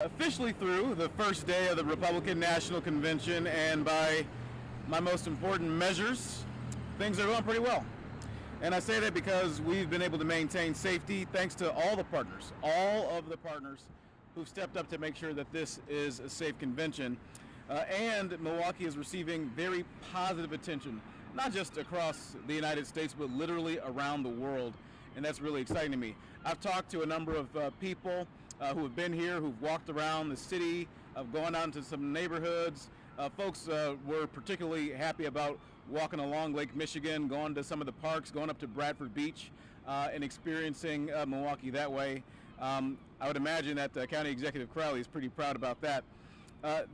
Officially through the first day of the Republican National Convention, and by my most important measures, things are going pretty well. And I say that because we've been able to maintain safety thanks to all of the partners who've stepped up to make sure that this is a safe convention. And Milwaukee is receiving very positive attention, not just across the United States, but literally around the world. And that's really exciting to me. I've talked to a number of people who have been here, who've walked around the city, gone out into some neighborhoods. Folks were particularly happy about walking along Lake Michigan, going to some of the parks, going up to Bradford Beach, and experiencing Milwaukee that way. I would imagine that County Executive Crowley is pretty proud about that.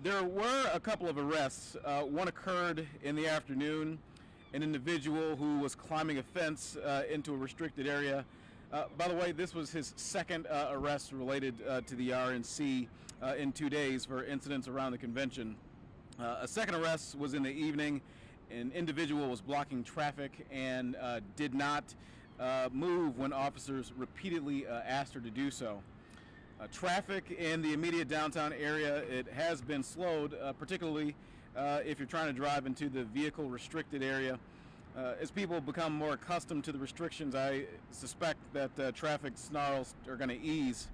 There were a couple of arrests. One occurred in the afternoon. An individual who was climbing a fence into a restricted area. By the way, this was his second arrest related to the RNC in 2 days for incidents around the convention. A second arrest was in the evening. An individual was blocking traffic and did not move when officers repeatedly asked her to do so. Traffic in the immediate downtown area, it has been slowed, particularly if you're trying to drive into the vehicle restricted area. As people become more accustomed to the restrictions, I suspect that traffic snarls are going to ease.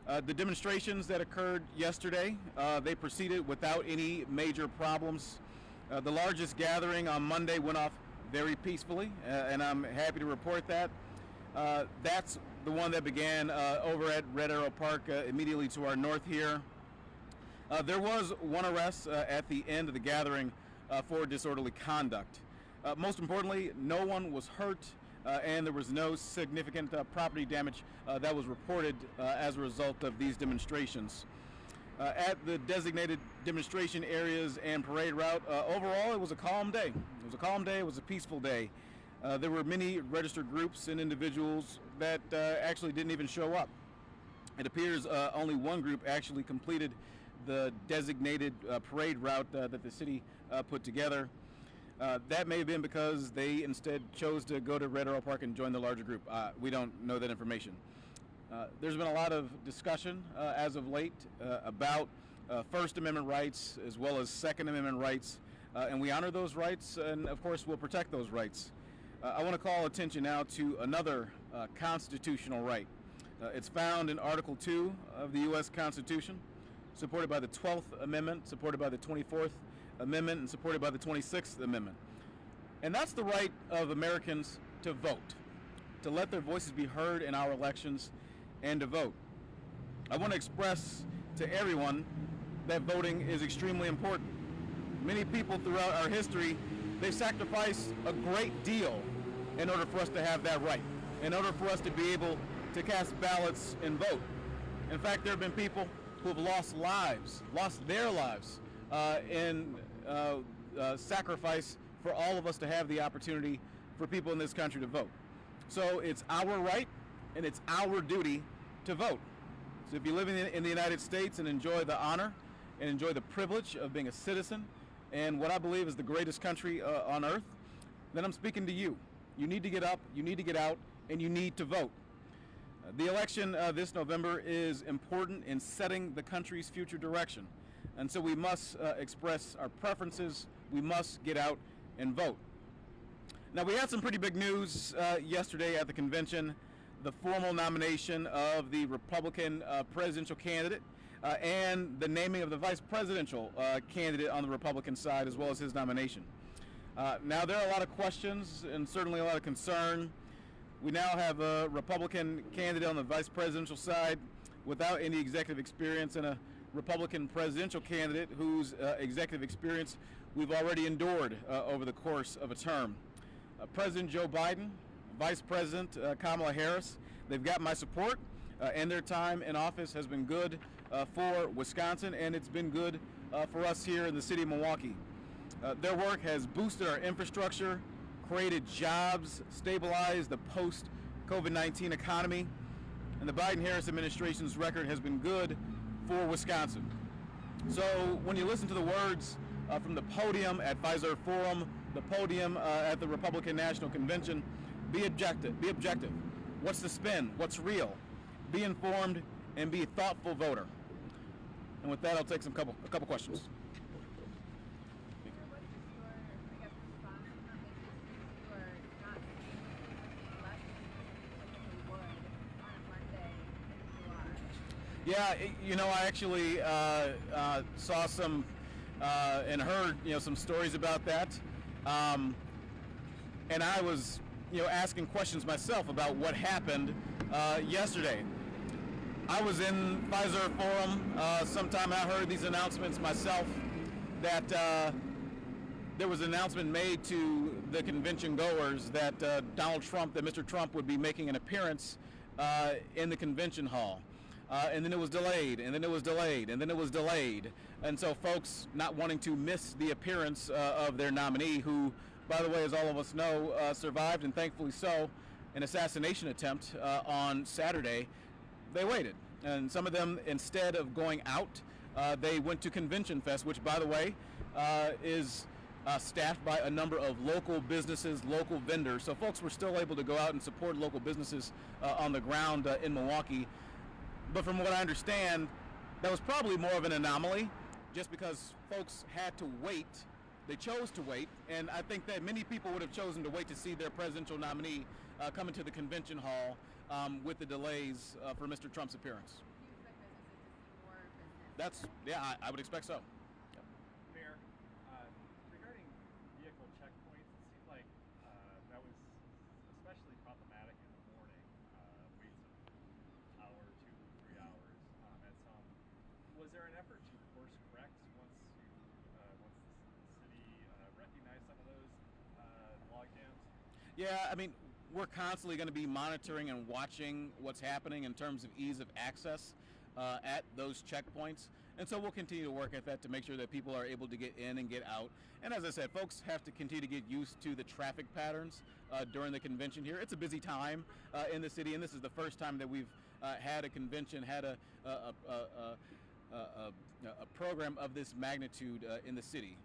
The demonstrations that occurred yesterday, they proceeded without any major problems. The largest gathering on Monday went off very peacefully, and I'm happy to report that. That's the one that began over at Red Arrow Park, immediately to our north here. There was one arrest at the end of the gathering for disorderly conduct. Most importantly, no one was hurt, and there was no significant property damage that was reported as a result of these demonstrations. At the designated demonstration areas and parade route, overall it was a calm day. It was a calm day, it was a peaceful day. There were many registered groups and individuals that actually didn't even show up. It appears only one group actually completed the designated parade route that the city put together. That may have been because they instead chose to go to Red Arrow Park and join the larger group. We don't know that information. There's been a lot of discussion as of late about First Amendment rights as well as Second Amendment rights, and we honor those rights, and of course we'll protect those rights. I want to call attention now to another constitutional right. It's found in Article 2 of the U.S. Constitution, supported by the 12th Amendment, supported by the 24th Amendment, and supported by the 26th Amendment. And that's the right of Americans to vote, to let their voices be heard in our elections, and to vote. I want to express to everyone that voting is extremely important. Many people throughout our history, they've sacrificed a great deal in order for us to have that right, in order for us to be able to cast ballots and vote. In fact, there have been people who have lost their lives in sacrifice for all of us to have the opportunity for people in this country to vote. So it's our right and it's our duty to vote. So if you live in the United States and enjoy the honor and enjoy the privilege of being a citizen in what I believe is the greatest country on earth, then I'm speaking to you. You need to get up, you need to get out, and you need to vote. The election this November is important in setting the country's future direction. And so we must express our preferences. We must get out and vote. Now, we had some pretty big news yesterday at the convention. The formal nomination of the Republican presidential candidate and the naming of the vice presidential candidate on the Republican side, as well as his nomination. Now, there are a lot of questions and certainly a lot of concern. We now have a Republican candidate on the vice presidential side without any executive experience, and a Republican presidential candidate whose executive experience we've already endured over the course of a term. President Joe Biden, Vice President Kamala Harris, they've got my support, and their time in office has been good for Wisconsin, and it's been good for us here in the city of Milwaukee. Their work has boosted our infrastructure, created jobs, stabilized the post-COVID-19 economy, and the Biden-Harris administration's record has been good for Wisconsin. So when you listen to the words from the podium at Pfizer Forum, the podium at the Republican National Convention, be objective. Be objective. What's the spin? What's real? Be informed and be a thoughtful voter. And with that, I'll take a couple questions. Yeah, I actually saw some and heard some stories about that, and I was asking questions myself about what happened yesterday. I was in Pfizer Forum sometime, and I heard these announcements myself that there was an announcement made to the convention goers that Mr. Trump would be making an appearance in the convention hall. And then it was delayed, and then it was delayed, and then it was delayed. And so folks not wanting to miss the appearance of their nominee, who, by the way, as all of us know, survived, and thankfully so, an assassination attempt on Saturday, they waited. And some of them, instead of going out, they went to Convention Fest, which, by the way, is staffed by a number of local businesses, local vendors. So folks were still able to go out and support local businesses on the ground in Milwaukee. But from what I understand, that was probably more of an anomaly, just because folks had to wait. They chose to wait, and I think that many people would have chosen to wait to see their presidential nominee come into the convention hall with the delays for Mr. Trump's appearance. Do you expect businesses to see more business? I would expect so. Yep. Mayor, regarding vehicle checkpoints, it seemed like that was especially problematic in the morning. Waits of hour, 2, 3 hours at some. Was there an effort to course correct once the city recognized some of those log jams? Yeah, I mean, we're constantly going to be monitoring and watching what's happening in terms of ease of access at those checkpoints. And so we'll continue to work at that to make sure that people are able to get in and get out. And as I said, folks have to continue to get used to the traffic patterns during the convention here. It's a busy time in the city, and this is the first time that we've had a convention, had a program of this magnitude in the city.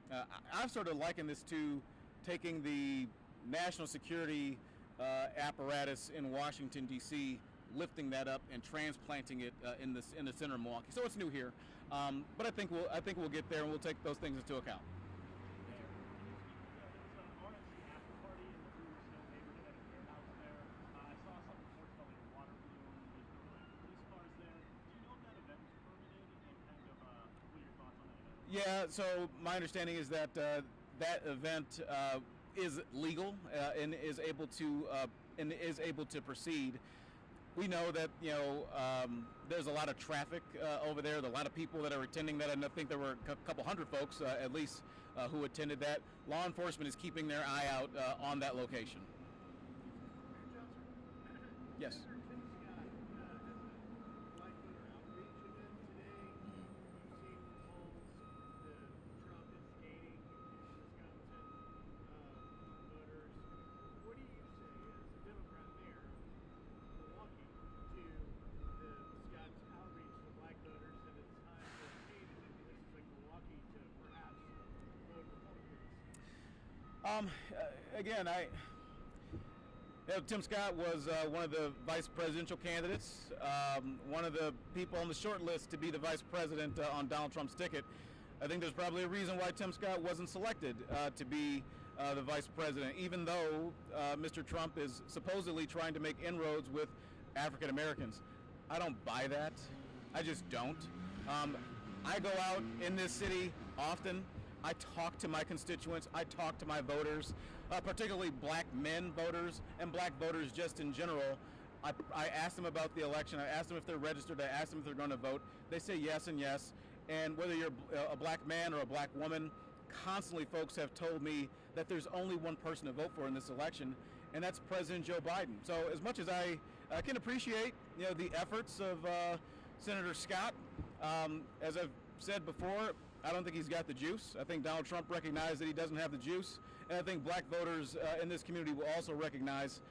I've sort of likened this to taking the national security apparatus in Washington, D.C., lifting that up and transplanting it in the center of Milwaukee. So it's new here, but I think we'll get there, and we'll take those things into account. There's an RNC after party in the Brewersville neighborhood at a fair house there. I saw some reports about like a water balloon. There were like police cars there. Do you know if that event was permitted, and kind of what are your thoughts on that event? Yeah. So my understanding is that that event is legal and is able to proceed. We know that there's a lot of traffic over there. There are a lot of people that are attending that, and I think there were a couple hundred folks at least who attended that. Law enforcement is keeping their eye out on that location. Mayor Johnson, Yes. Senator Tim Scott has a Black voter outreach event today. You've seen the polls that Trump is gaining in Wisconsin among voters. What do you say as a Democrat mayor of Milwaukee to the Scott's outreach to Black voters that it's time for a change in places like Milwaukee to perhaps vote Republicans? Again, Tim Scott was one of the vice presidential candidates, one of the people on the short list to be the vice president on Donald Trump's ticket. I think there's probably a reason why Tim Scott wasn't selected to be the vice president, even though Mr. Trump is supposedly trying to make inroads with African Americans. I don't buy that. I just don't. I go out in this city often. I talk to my constituents. I talk to my voters, particularly black men voters and black voters just in general. I ask them about the election. I ask them if they're registered. I ask them if they're going to vote. They say yes and yes. And whether you're a black man or a black woman, constantly folks have told me that there's only one person to vote for in this election, and that's President Joe Biden. So as much as I can appreciate the efforts of Senator Scott, as I've said before, I don't think he's got the juice. I think Donald Trump recognized that he doesn't have the juice, and I think black voters in this community will also recognize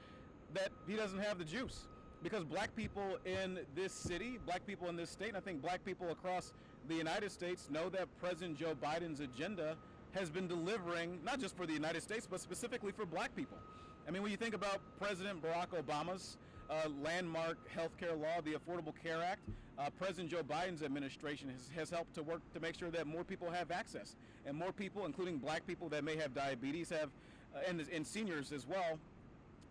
that he doesn't have the juice. Because black people in this city, black people in this state, and I think black people across the United States know that President Joe Biden's agenda has been delivering, not just for the United States, but specifically for black people. I mean, when you think about President Barack Obama's landmark healthcare law, the Affordable Care Act. President Joe Biden's administration has helped to work to make sure that more people have access, and more people, including black people that may have diabetes, have and seniors as well,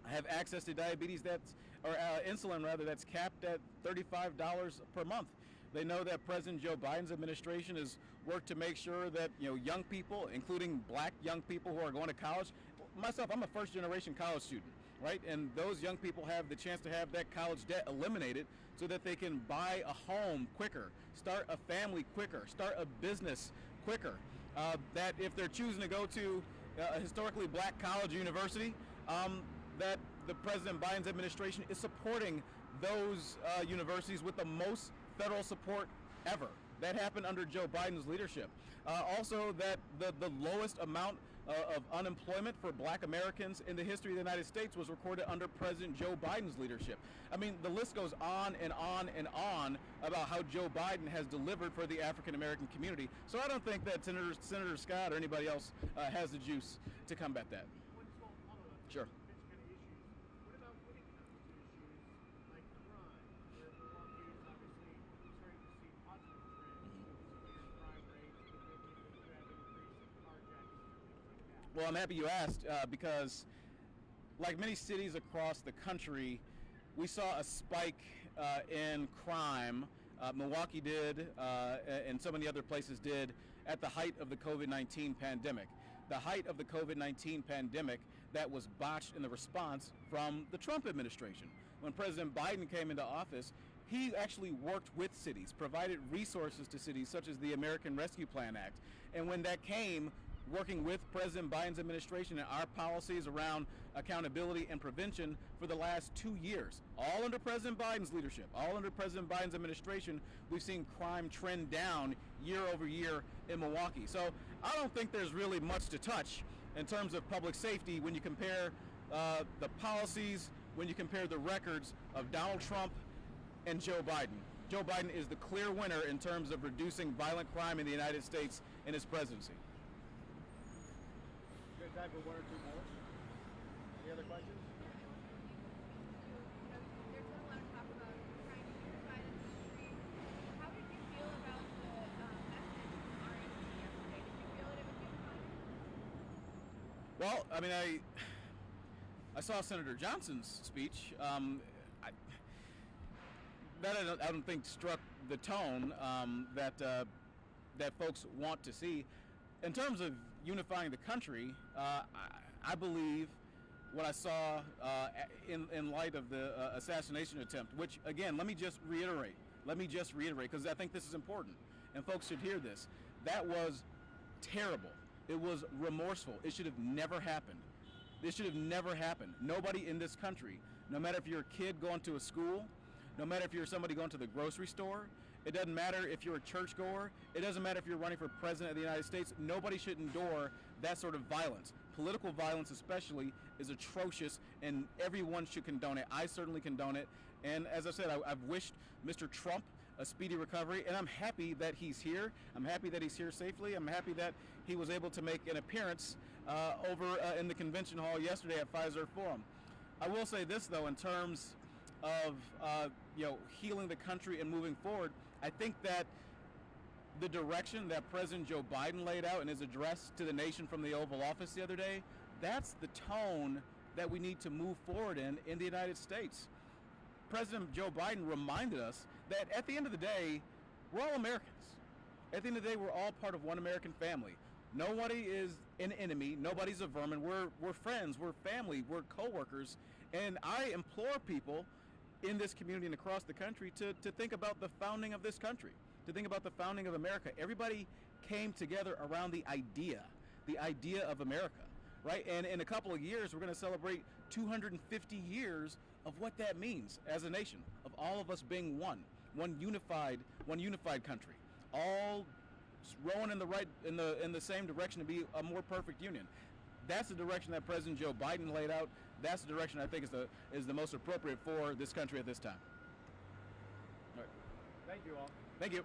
have access to diabetes insulin rather, that's capped at $35 per month. They know that President Joe Biden's administration has worked to make sure that young people, including black young people who are going to college. Myself, I'm a first-generation college student, right? And those young people have the chance to have that college debt eliminated so that they can buy a home quicker, start a family quicker, start a business quicker. That if they're choosing to go to a historically black college or university, that the President Biden's administration is supporting those universities with the most federal support ever. That happened under Joe Biden's leadership. Also, that the lowest amount of unemployment for black Americans in the history of the United States was recorded under President Joe Biden's leadership. I mean, the list goes on and on and on about how Joe Biden has delivered for the African American community. So I don't think that Senator Scott or anybody else has the juice to combat that. Sure. What about when it comes to issues like crime, where Milwaukee is obviously starting to see positive trends with severe crime rates, convictions that have increased, carjackings, and things like that? Well, I'm happy you asked because, like many cities across the country, we saw a spike in crime. Milwaukee did, and so many other places did, at the height of the COVID-19 pandemic. The height of the COVID-19 pandemic that was botched in the response from the Trump administration. When President Biden came into office, he actually worked with cities, provided resources to cities such as the American Rescue Plan Act. And when that came, working with President Biden's administration and our policies around accountability and prevention for the last 2 years, all under President Biden's leadership, all under President Biden's administration, we've seen crime trend down year over year in Milwaukee. So I don't think there's really much to touch in terms of public safety when you compare the policies, when you compare the records of Donald Trump and Joe Biden. Joe Biden is the clear winner in terms of reducing violent crime in the United States in his presidency. Good time for one or two more. Any other questions? There's been a lot of talk about trying to unify the country. How did you feel about the message from RNC yesterday? Did you feel it was unifying? Well, I mean, I saw Senator Johnson's speech. I don't think struck the tone that folks want to see. In terms of unifying the country, I believe what I saw in light of the assassination attempt, which, again, let me just reiterate, because I think this is important, and folks should hear this. That was terrible. It was remorseful. It should have never happened. This should have never happened. Nobody in this country, no matter if you're a kid going to a school, no matter if you're somebody going to the grocery store, it doesn't matter if you're a churchgoer, it doesn't matter if you're running for president of the United States, nobody should endure that sort of violence. Political violence especially is atrocious, and everyone should condone it. I certainly condone it. And as I said, I've wished Mr. Trump a speedy recovery, and I'm happy that he's here. I'm happy that he's here safely. I'm happy that he was able to make an appearance over in the convention hall yesterday at Pfizer Forum. I will say this, though, in terms of healing the country and moving forward, I think that the direction that President Joe Biden laid out in his address to the nation from the Oval Office the other day, that's the tone that we need to move forward in the United States. President Joe Biden reminded us that at the end of the day, we're all Americans. At the end of the day, we're all part of one American family. Nobody is an enemy. Nobody's a vermin. We're friends. We're family. We're co-workers. And I implore people in this community and across the country to think about the founding of this country, to think about the founding of America. Everybody came together around the idea of America, right? And in a couple of years, we're going to celebrate 250 years of what that means as a nation, of all of us being one unified country, all rowing in the same direction to be a more perfect union. That's the direction that President Joe Biden laid out. That's the direction I think is the most appropriate for this country at this time. All right. Thank you all. Thank you.